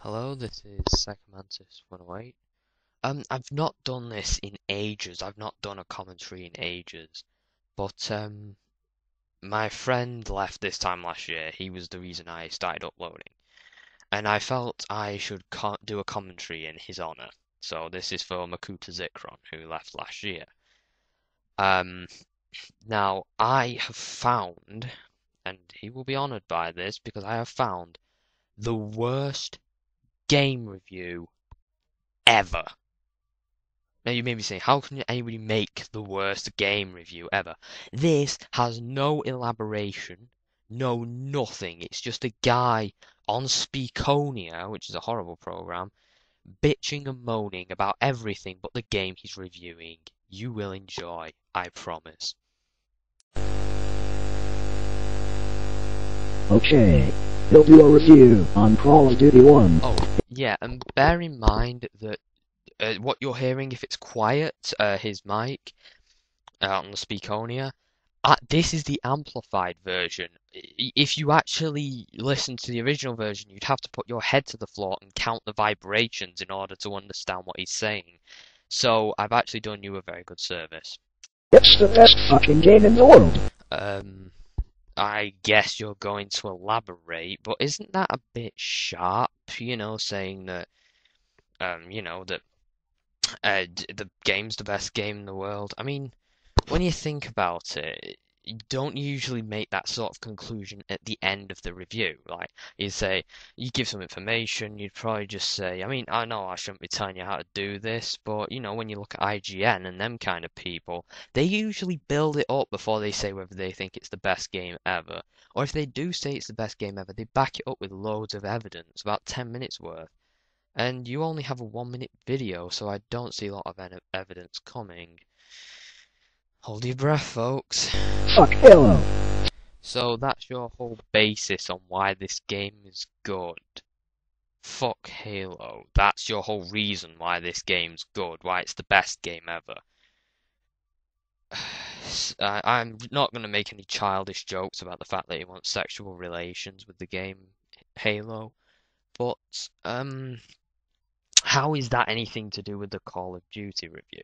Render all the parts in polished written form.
Hello, this is Psychomantis108. I've not done this in ages. I've not done a commentary in ages. But my friend left this time last year. He was the reason I started uploading, and I felt I should do a commentary in his honor. So this is for Makutazicron, who left last year. Now I have found, and he will be honored by this because I have found the worst game review ever. Now you may be saying, how can anybody make the worst game review ever? This has no elaboration, no nothing. It's just a guy on Speakonia, which is a horrible program, bitching and moaning about everything but the game he's reviewing. You will enjoy, I promise. Okay, he'll do a review on Call of Duty 1. Oh, yeah, and bear in mind that what you're hearing, if it's quiet, his mic on the Speakonia, this is the amplified version. If you actually listen to the original version, you'd have to put your head to the floor and count the vibrations in order to understand what he's saying. So I've actually done you a very good service. It's the best fucking game in the world. I guess you're going to elaborate, but isn't that a bit sharp, you know, saying that, you know, that the game's the best game in the world? I mean, when you think about it, you don't usually make that sort of conclusion at the end of the review. Like, you say, you give some information, you'd probably just say, I mean, I know I shouldn't be telling you how to do this, but, you know, when you look at IGN and them kind of people, they usually build it up before they say whether they think it's the best game ever. Or if they do say it's the best game ever, they back it up with loads of evidence, about 10 minutes worth. And you only have a 1-minute video, so I don't see a lot of evidence coming. Hold your breath, folks. Fuck Halo. So that's your whole basis on why this game is good. Fuck Halo. That's your whole reason why this game's good, why it's the best game ever. I'm not going to make any childish jokes about the fact that he wants sexual relations with the game Halo, but how is that anything to do with the Call of Duty review?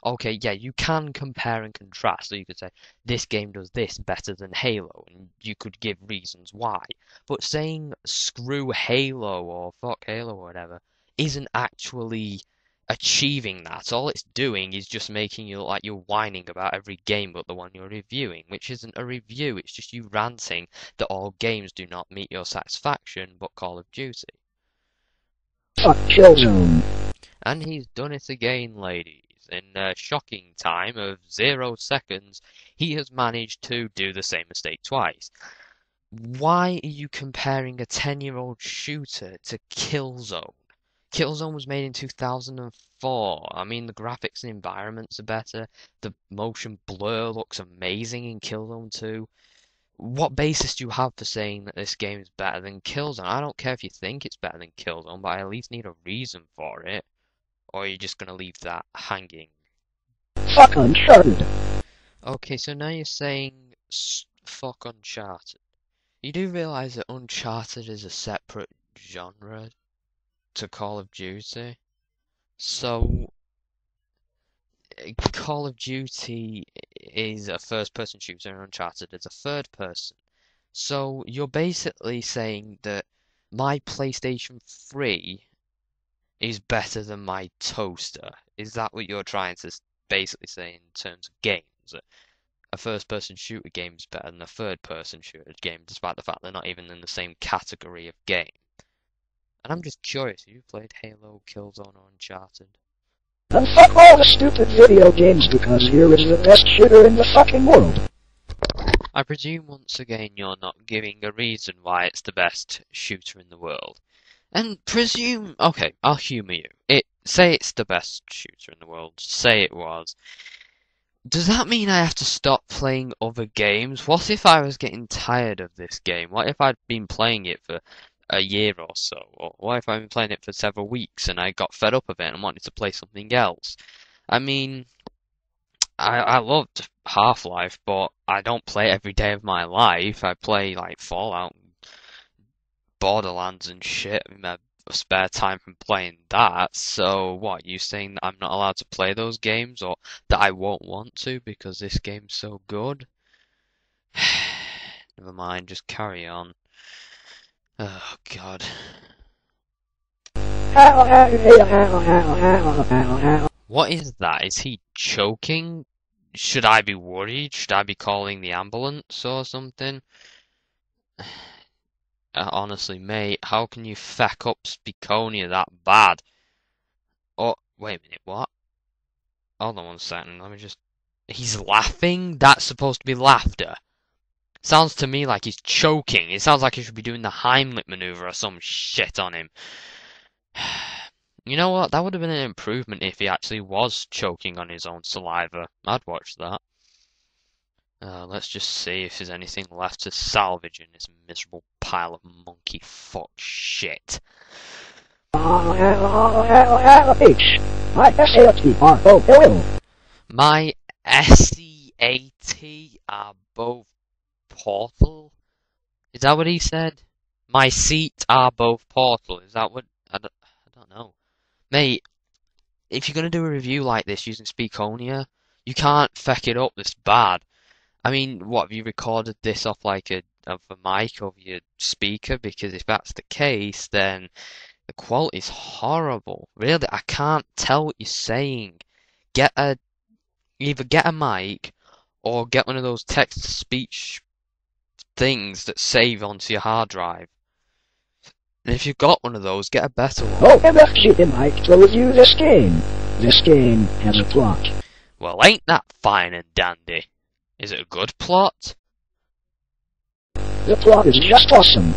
Okay, yeah, you can compare and contrast. So you could say, this game does this better than Halo, and you could give reasons why. But saying screw Halo or fuck Halo or whatever isn't actually achieving that. All it's doing is just making you look like you're whining about every game but the one you're reviewing, which isn't a review. It's just you ranting that all games do not meet your satisfaction but Call of Duty. Fuck Killzone. And he's done it again, ladies. In a shocking time of 0 seconds, he has managed to do the same mistake twice. Why are you comparing a 10-year-old shooter to Killzone? Killzone was made in 2004. I mean, the graphics and environments are better. The motion blur looks amazing in Killzone 2. What basis do you have for saying that this game is better than Killzone? I don't care if you think it's better than Killzone, but I at least need a reason for it. Or are you just going to leave that hanging? Fuck Uncharted. Okay, so now you're saying fuck Uncharted. You do realise that Uncharted is a separate genre to Call of Duty? So, Call of Duty is a first-person shooter and Uncharted is a third-person. So, you're basically saying that my PlayStation 3 is better than my toaster. Is that what you're trying to basically say in terms of games? That a first-person shooter game is better than a third-person shooter game, despite the fact they're not even in the same category of game. And I'm just curious, have you played Halo, Killzone, or Uncharted? And fuck all the stupid video games because here is the best shooter in the fucking world. I presume once again you're not giving a reason why it's the best shooter in the world. And presume, okay, I'll humour you. Say it's the best shooter in the world. Say it was. Does that mean I have to stop playing other games? What if I was getting tired of this game? What if I'd been playing it for a year or so? Or what if I'd been playing it for several weeks and I got fed up of it and wanted to play something else? I mean, I loved Half-Life, but I don't play it every day of my life. I play like Fallout, Borderlands and shit. I mean, my spare time from playing that. So what, you saying that I'm not allowed to play those games or that I won't want to because this game's so good? Never mind, just carry on. Oh God. What is that? Is he choking? Should I be worried? Should I be calling the ambulance or something? Honestly, mate, how can you feck up Speakonia that bad? Oh, wait a minute, what? Hold on one second, let me just... He's laughing? That's supposed to be laughter. Sounds to me like he's choking. It sounds like he should be doing the Heimlich maneuver or some shit on him. You know what? That would have been an improvement if he actually was choking on his own saliva. I'd watch that. Let's just see if there's anything left to salvage in this miserable pile of monkey fuck shit. My SCAT are both portal? Is that what he said? My seat are both portal. Is that what... I don't know. Mate, if you're gonna do a review like this using Speakonia, you can't feck it up this bad. I mean, what, have you recorded this off like a mic over your speaker? Because if that's the case, then the quality's horrible. Really, I can't tell what you're saying. Either get a mic or get one of those text-to-speech things that save onto your hard drive. And if you've got one of those, get a better one. Oh, and actually, Mike, to review this game. This game has a plot. Well, ain't that fine and dandy? Is it a good plot? The plot is just awesome.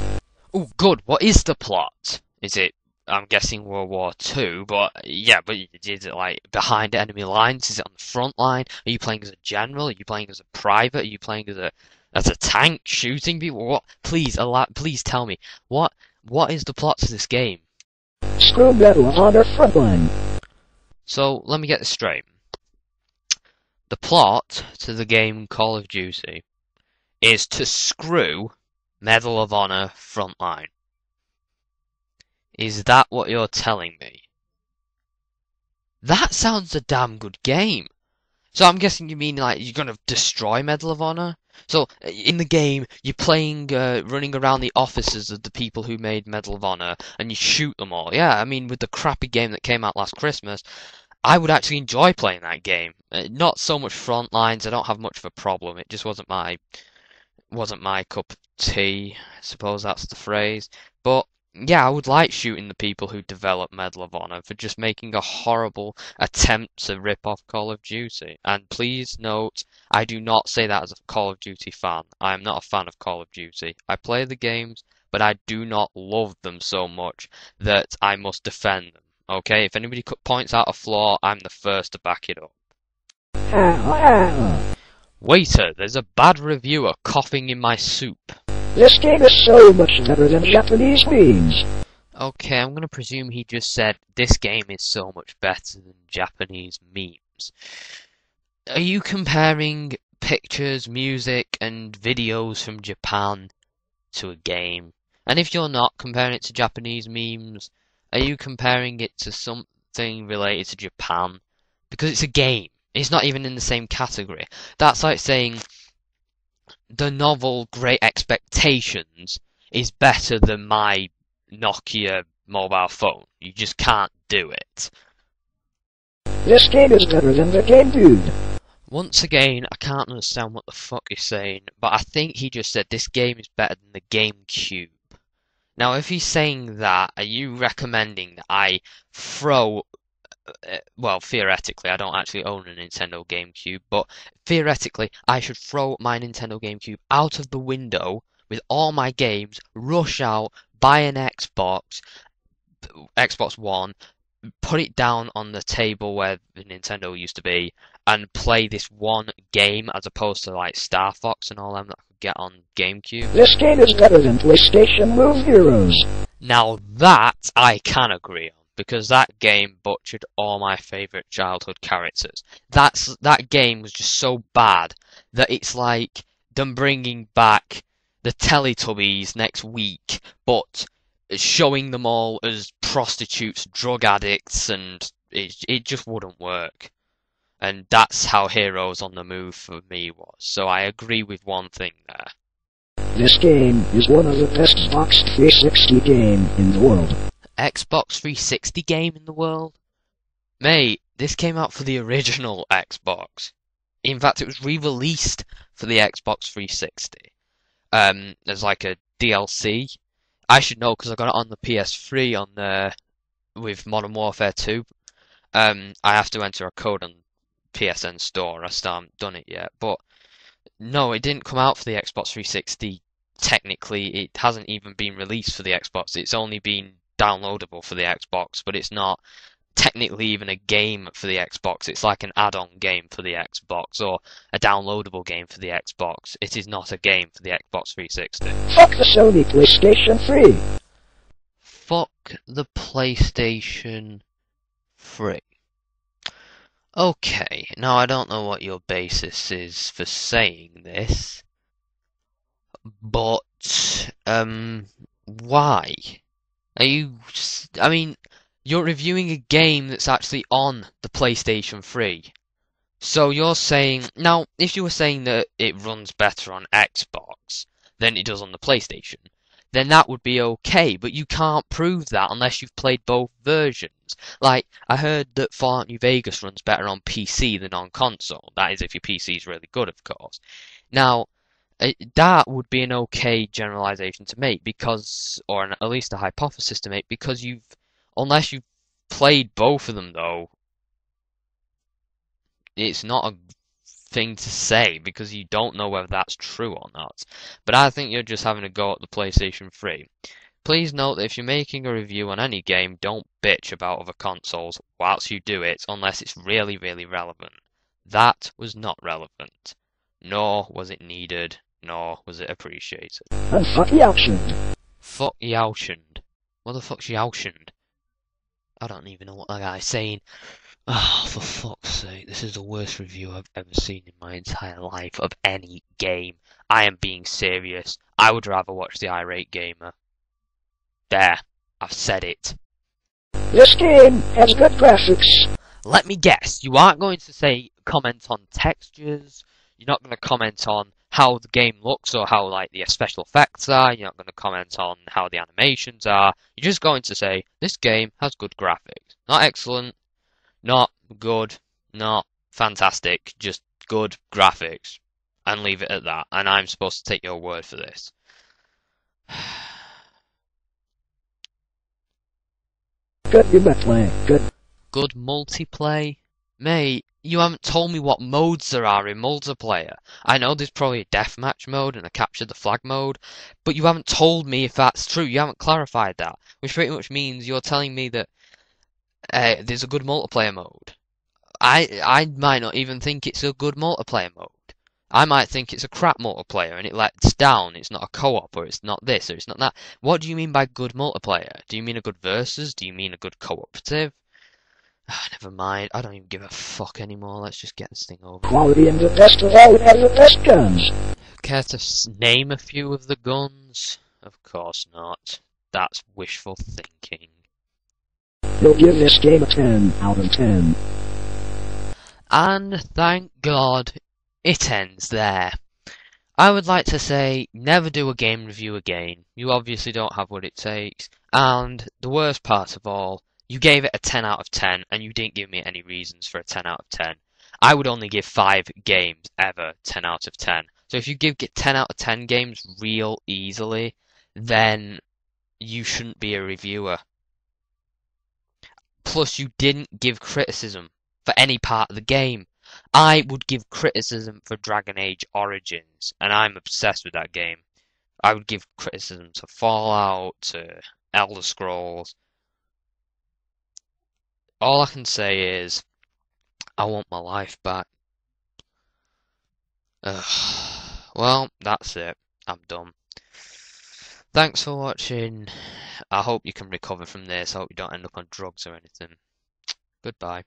Oh, good. What is the plot? Is it, I'm guessing, World War II, but yeah, but is it like behind enemy lines? Is it on the front line? Are you playing as a general? Are you playing as a private? Are you playing as a tank shooting people? What? Please tell me. What is the plot to this game? Screw Medal of Honor Frontline. So, let me get this straight. The plot to the game Call of Duty is to screw Medal of Honor Frontline. Is that what you're telling me? That sounds a damn good game. So I'm guessing you mean like you're gonna destroy Medal of Honor? So in the game you're playing running around the offices of the people who made Medal of Honor and you shoot them all. Yeah, I mean with the crappy game that came out last Christmas, I would actually enjoy playing that game. Not so much front lines, I don't have much of a problem. It just wasn't my cup of tea, I suppose that's the phrase. But yeah, I would like shooting the people who developed Medal of Honor for just making a horrible attempt to rip off Call of Duty. And please note, I do not say that as a Call of Duty fan. I am not a fan of Call of Duty. I play the games, but I do not love them so much that I must defend them. Okay, if anybody points out a flaw, I'm the first to back it up. Waiter, there's a bad reviewer coughing in my soup. This game is so much better than Japanese memes. Okay, I'm gonna presume he just said this game is so much better than Japanese memes. Are you comparing pictures, music, and videos from Japan to a game? And if you're not comparing it to Japanese memes, are you comparing it to something related to Japan? Because it's a game. It's not even in the same category. That's like saying the novel Great Expectations is better than my Nokia mobile phone. You just can't do it. This game is better than the game, dude. Once again, I can't understand what the fuck you're saying, but I think he just said this game is better than the GameCube. Now, if he's saying that, are you recommending that I throw... well, theoretically, I don't actually own a Nintendo GameCube, but theoretically, I should throw my Nintendo GameCube out of the window with all my games, rush out, buy an Xbox One, put it down on the table where the Nintendo used to be, and play this one game as opposed to like Star Fox and all them that I could get on GameCube. This game is better than PlayStation Move Heroes. Now that I can agree on, because that game butchered all my favourite childhood characters. That game was just so bad that it's like them bringing back the Teletubbies next week, but showing them all as prostitutes, drug addicts, and it just wouldn't work. And that's how Heroes on the Move for me was. So I agree with one thing there. This game is one of the best Xbox 360 game in the world. Xbox 360 game in the world? Mate, this came out for the original Xbox. In fact, it was re-released for the Xbox 360. As like a DLC. I should know because I got it on the PS3 on there with Modern Warfare 2. I have to enter a code on PSN Store. I still haven't done it yet, but no, it didn't come out for the Xbox 360. Technically, it hasn't even been released for the Xbox. It's only been downloadable for the Xbox, but it's not technically even a game for the Xbox. It's like an add-on game for the Xbox or a downloadable game for the Xbox. It is not a game for the Xbox 360. Fuck the Sony PlayStation 3. Fuck the PlayStation 3. Okay, now I don't know what your basis is for saying this, but, why? I mean, you're reviewing a game that's actually on the PlayStation 3. So you're saying, now, if you were saying that it runs better on Xbox than it does on the PlayStation, then that would be okay, but you can't prove that unless you've played both versions. Like, I heard that Fallout New Vegas runs better on PC than on console. That is if your PC is really good, of course. Now, that would be an okay generalization to make because, or at least a hypothesis to make, because unless you've played both of them though, it's not a thing to say because you don't know whether that's true or not. But I think you're just having a go at the PlayStation 3. Please note that if you're making a review on any game, don't bitch about other consoles whilst you do it unless it's really, really relevant. That was not relevant. Nor was it needed, nor was it appreciated. And fuck Yauchend. Fuck Yauchend. What the fuck's Yauchend? I don't even know what that guy's saying. Oh, for fuck's sake, this is the worst review I've ever seen in my entire life of any game. I am being serious. I would rather watch The Irate Gamer. There, I've said it. This game has good graphics. Let me guess, you aren't going to say comment on textures, you're not going to comment on how the game looks or how like the special effects are, you're not going to comment on how the animations are, you're just going to say, this game has good graphics. Not excellent, not good, not fantastic, just good graphics. And leave it at that, and I'm supposed to take your word for this. Good play. Good. Good multiplayer? Mate, you haven't told me what modes there are in multiplayer. I know there's probably a deathmatch mode and a capture the flag mode, but you haven't told me if that's true. You haven't clarified that, which pretty much means you're telling me that there's a good multiplayer mode. I might not even think it's a good multiplayer mode. I might think it's a crap multiplayer and it lets down, it's not a co-op, or it's not this, or it's not that. What do you mean by good multiplayer? Do you mean a good versus? Do you mean a good cooperative? Never mind, I don't even give a fuck anymore, let's just get this thing over. Quality and the best of all, and the best guns. Care to name a few of the guns? Of course not. That's wishful thinking. You'll give this game a 10 out of 10. And thank God, it ends there. I would like to say, never do a game review again. You obviously don't have what it takes. And the worst part of all, you gave it a 10 out of 10, and you didn't give me any reasons for a 10 out of 10. I would only give 5 games ever 10 out of 10. So if you give 10 out of 10 games real easily, then you shouldn't be a reviewer. Plus, you didn't give criticism for any part of the game. I would give criticism for Dragon Age Origins, and I'm obsessed with that game. I would give criticism to Fallout, to Elder Scrolls. All I can say is, I want my life back. Well, that's it. I'm done. Thanks for watching. I hope you can recover from this. I hope you don't end up on drugs or anything. Goodbye.